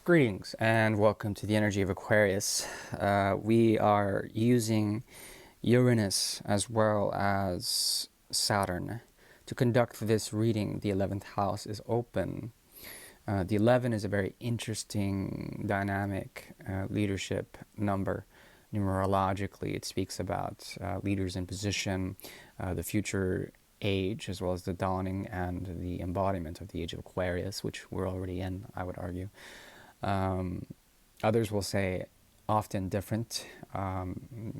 Greetings and welcome to the energy of Aquarius. We are using Uranus as well as Saturn to conduct this reading. The 11th house is open. The 11 is a very interesting, dynamic leadership number. Numerologically, it speaks about leaders in position, the future age, as well as the dawning and the embodiment of the age of Aquarius, which we're already in, I would argue. Others will say often different.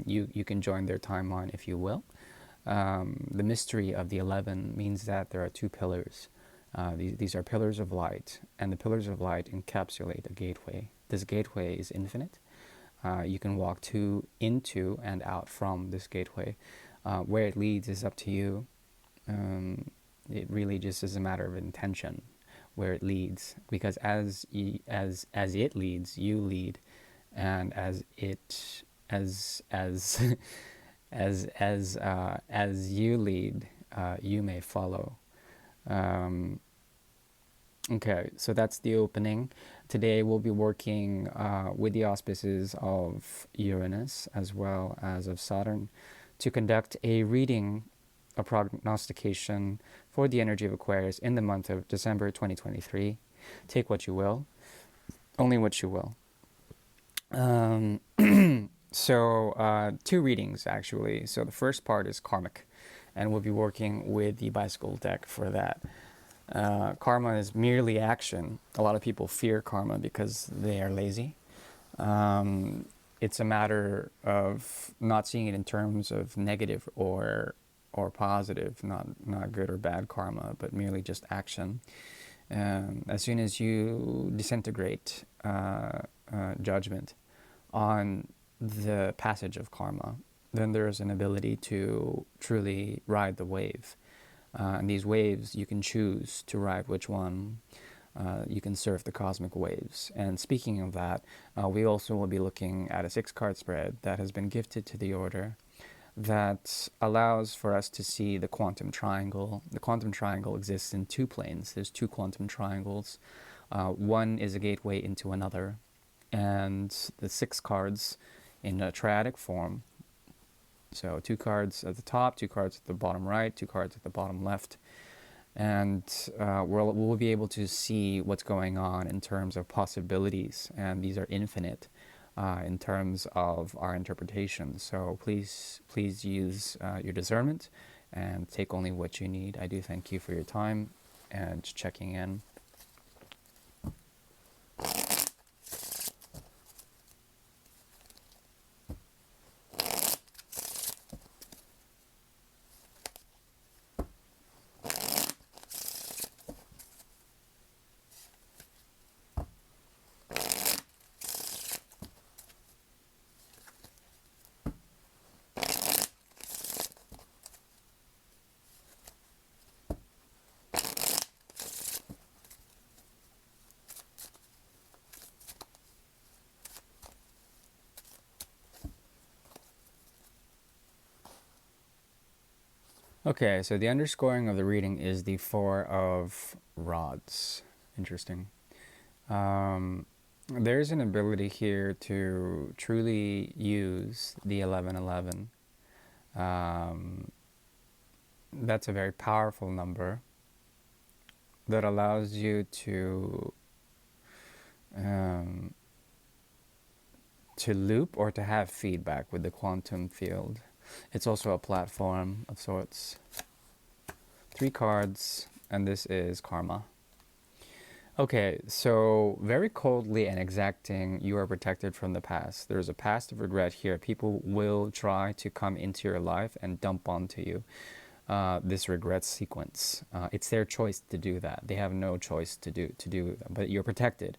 You can join their timeline if you will. The mystery of the 11 means that there are two pillars. These are pillars of light, and the pillars of light encapsulate a gateway. This gateway is infinite. You can walk into and out from this gateway. Where it leads is up to you. It really just is a matter of intention where it leads, because as it leads, you lead, and as you lead, you may follow. Okay, so that's the opening. Today we'll be working with the auspices of Uranus as well as of Saturn to conduct a reading, a prognostication for the energy of Aquarius in the month of December 2023. Take what you will, only what you will. So two readings actually. So the first part is karmic, and we'll be working with the bicycle deck for that. Karma is merely action. A lot of people fear karma because they are lazy. It's a matter of not seeing it in terms of negative or positive, not good or bad karma, but merely just action. As soon as you disintegrate judgment on the passage of karma, then there's an ability to truly ride the wave. And these waves, you can choose to ride which one. You can surf the cosmic waves. And speaking of that, we also will be looking at a 6-card spread that has been gifted to the order that allows for us to see the quantum triangle. The quantum triangle exists in two planes. There's two quantum triangles. One is a gateway into another. And the 6 cards in a triadic form. So 2 cards at the top, 2 cards at the bottom right, 2 cards at the bottom left. And we'll be able to see what's going on in terms of possibilities. And these are infinite. In terms of our interpretation. So please use your discernment and take only what you need. I do thank you for your time and checking in. Okay, so the underscoring of the reading is the 4 of rods. Interesting. There's an ability here to truly use the 1111. That's a very powerful number that allows you to loop or to have feedback with the quantum field. It's also a platform of sorts. 3 cards, and this is karma. Okay, so very coldly and exacting, you are protected from the past. There's a past of regret here. People will try to come into your life and dump onto you this regret sequence. It's their choice to do that. They have no choice to do that, but you're protected.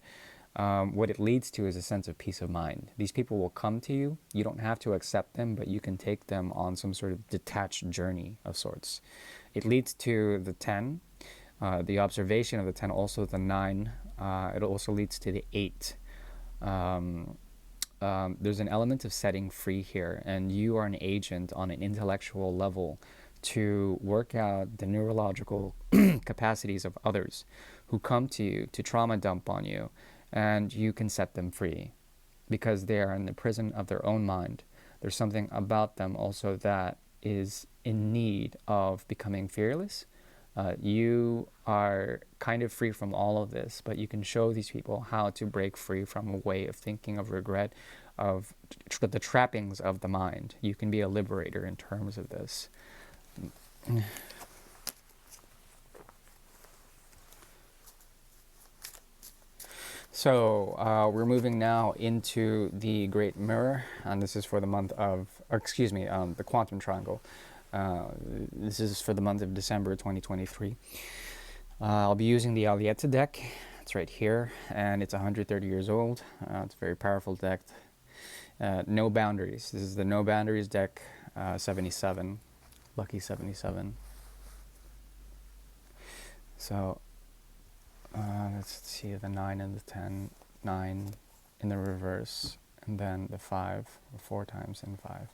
What it leads to is a sense of peace of mind. These people will come to you. You don't have to accept them, but you can take them on some sort of detached journey of sorts. It leads to the 10, the observation of the 10, also the 9. It also leads to the 8. There's an element of setting free here, and you are an agent on an intellectual level to work out the neurological capacities of others who come to you to trauma dump on you and you can set them free because they are in the prison of their own mind. There's something about them also that is in need of becoming fearless. You are kind of free from all of this, but you can show these people how to break free from a way of thinking, of regret, of the trappings of the mind. You can be a liberator in terms of this. So we're moving now into the Great Mirror, and this is for the month of, or excuse me, the Quantum Triangle. This is for the month of December 2023. I'll be using the Alietta deck. It's right here, and it's 130 years old. It's a very powerful deck. No boundaries. This is the No Boundaries deck, 77, lucky 77. So let's see the 9 and the 10, 9 in the reverse, and then the 5, 4 times in 5.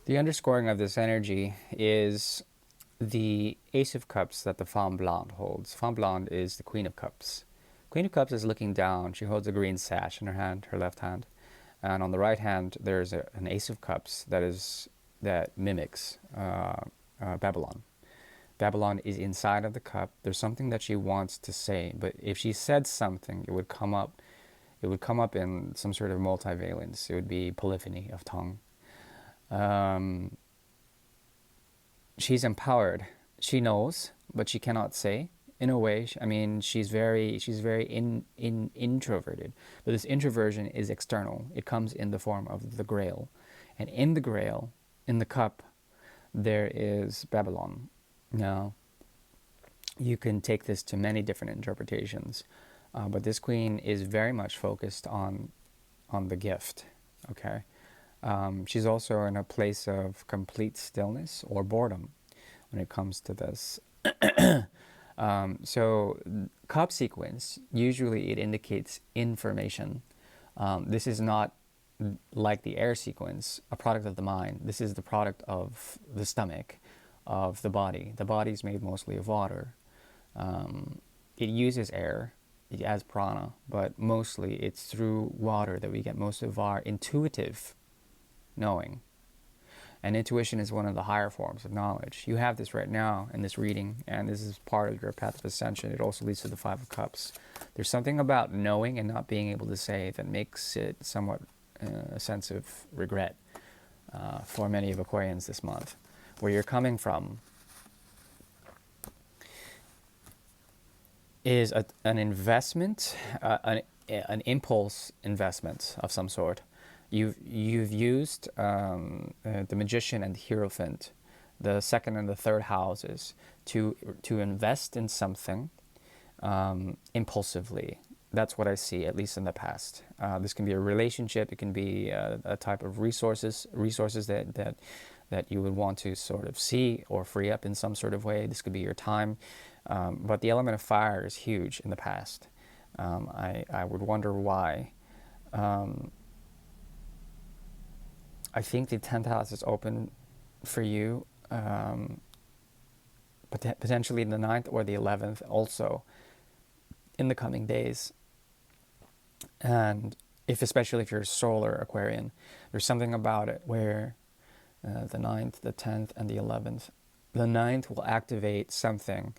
The underscoring of this energy is the Ace of Cups that the Femme Blonde holds. Femme Blonde is the Queen of Cups. Queen of Cups is looking down. She holds a green sash in her hand, her left hand. And on the right hand, there's an Ace of Cups that mimics Babylon. Babylon is inside of the cup. There's something that she wants to say, but if she said something, it would come up in some sort of multivalence. It would be polyphony of tongue. She's empowered. She knows, but she cannot say. In a way, I mean, she's very introverted. But this introversion is external. It comes in the form of the Grail, and in the Grail, in the cup, there is Babylon. Now, you can take this to many different interpretations, but this queen is very much focused on the gift. Okay. She's also in a place of complete stillness or boredom when it comes to this. So cup sequence, usually it indicates information. This is not like the air sequence, a product of the mind. This is the product of the stomach, of the body. The body is made mostly of water. It uses air as prana, but mostly it's through water that we get most of our intuitive knowing. And intuition is one of the higher forms of knowledge. You have this right now in this reading, and this is part of your path of ascension. It also leads to the 5 of Cups. There's something about knowing and not being able to say that makes it somewhat a sense of regret for many of Aquarians this month. Where you're coming from is an investment, an impulse investment of some sort. You've used the Magician and the Hierophant, the second and the third houses, to invest in something impulsively. That's what I see, at least in the past. This can be a relationship. It can be a type of resources that you would want to sort of see or free up in some sort of way. This could be your time. But the element of fire is huge in the past. I would wonder why. I think the 10th house is open for you, potentially the 9th or the 11th also in the coming days. And especially if you're a solar Aquarian, there's something about it where the 9th, the 10th, and the 11th. The 9th will activate something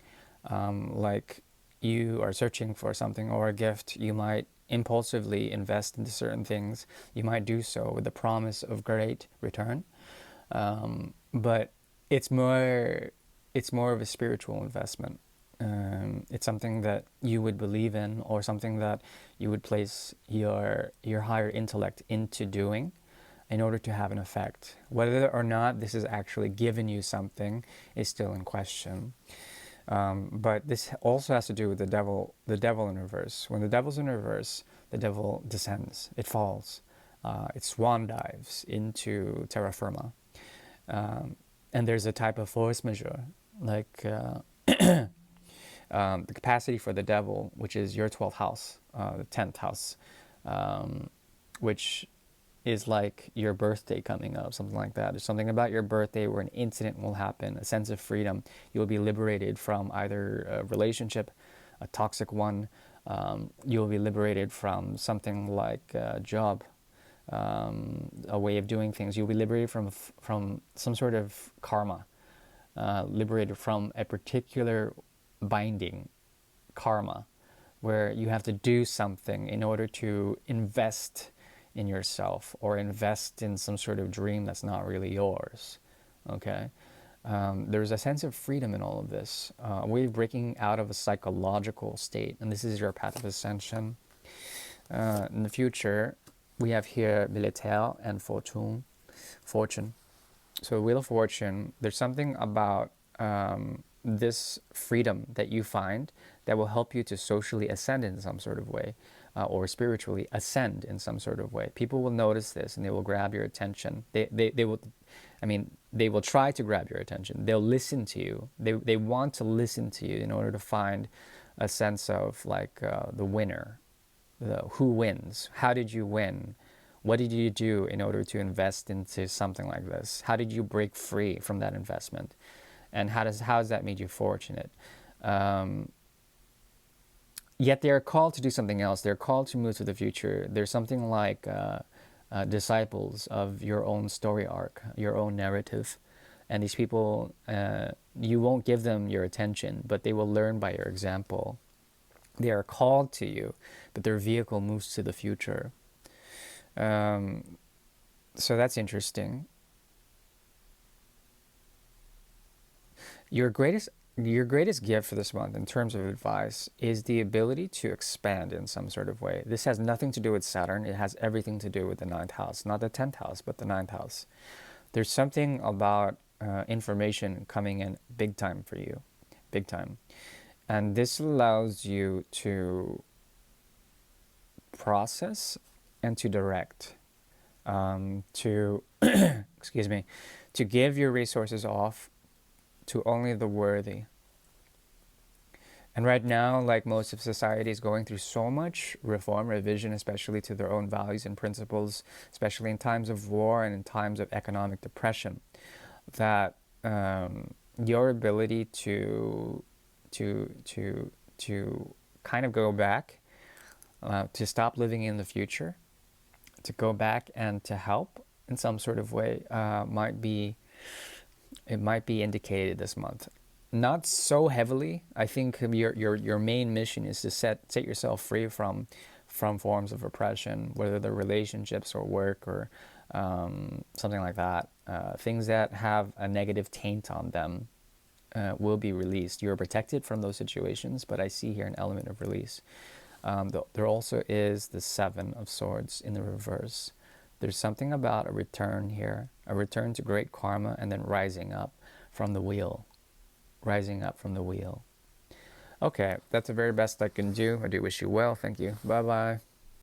like you are searching for something or a gift. You might impulsively invest into certain things. You might do so with the promise of great return, but it's more of a spiritual investment. It's something that you would believe in, or something that you would place your higher intellect into doing, in order to have an effect. Whether or not this is actually giving you something is still in question. But this also has to do with the devil in reverse. When the devil's in reverse, the devil descends, it falls, it swan dives into terra firma. And there's a type of force majeure, like the capacity for the devil, which is your 12th house, the 10th house, which is like your birthday coming up, something like that. There's something about your birthday where an incident will happen, a sense of freedom. You'll be liberated from either a relationship, a toxic one. You'll be liberated from something like a job, a way of doing things. You'll be liberated from some sort of karma, liberated from a particular binding karma, where you have to do something in order to invest in yourself or invest in some sort of dream that's not really yours. Okay? There's a sense of freedom in all of this. We're breaking out of a psychological state, and this is your path of ascension. In the future, we have here militaire and fortune. So Wheel of Fortune, there's something about this freedom that you find that will help you to socially ascend in some sort of way, or spiritually ascend in some sort of way. People will notice this and they will grab your attention. They will, I mean, they will try to grab your attention. They'll listen to you. They want to listen to you in order to find a sense of like the winner, who wins, how did you win, what did you do in order to invest into something like this, how did you break free from that investment, and how has that made you fortunate. Yet they are called to do something else. They're called to move to the future. There's something like disciples of your own story arc, your own narrative. And these people, you won't give them your attention, but they will learn by your example. They are called to you, but their vehicle moves to the future. So that's interesting. Your greatest gift for this month in terms of advice is the ability to expand in some sort of way. This has nothing to do with Saturn. It has everything to do with the 9th house. Not the 10th house, but the 9th house. There's something about information coming in big time for you. Big time. And this allows you to process and to direct, to, excuse me, to give your resources off to only the worthy. And right now, like most of society is going through so much reform, revision, especially to their own values and principles, especially in times of war and in times of economic depression, that your ability to kind of go back, to stop living in the future, to go back and to help in some sort of way might be indicated this month. Not so heavily. I think your main mission is to set yourself free from forms of oppression, whether they're relationships or work or something like that. Things that have a negative taint on them will be released. You're protected from those situations, but I see here an element of release. There also is the 7 of Swords in the reverse. There's something about a return here, a return to great karma, and then rising up from the wheel. Rising up from the wheel. Okay, that's the very best I can do. I do wish you well. Thank you. Bye-bye.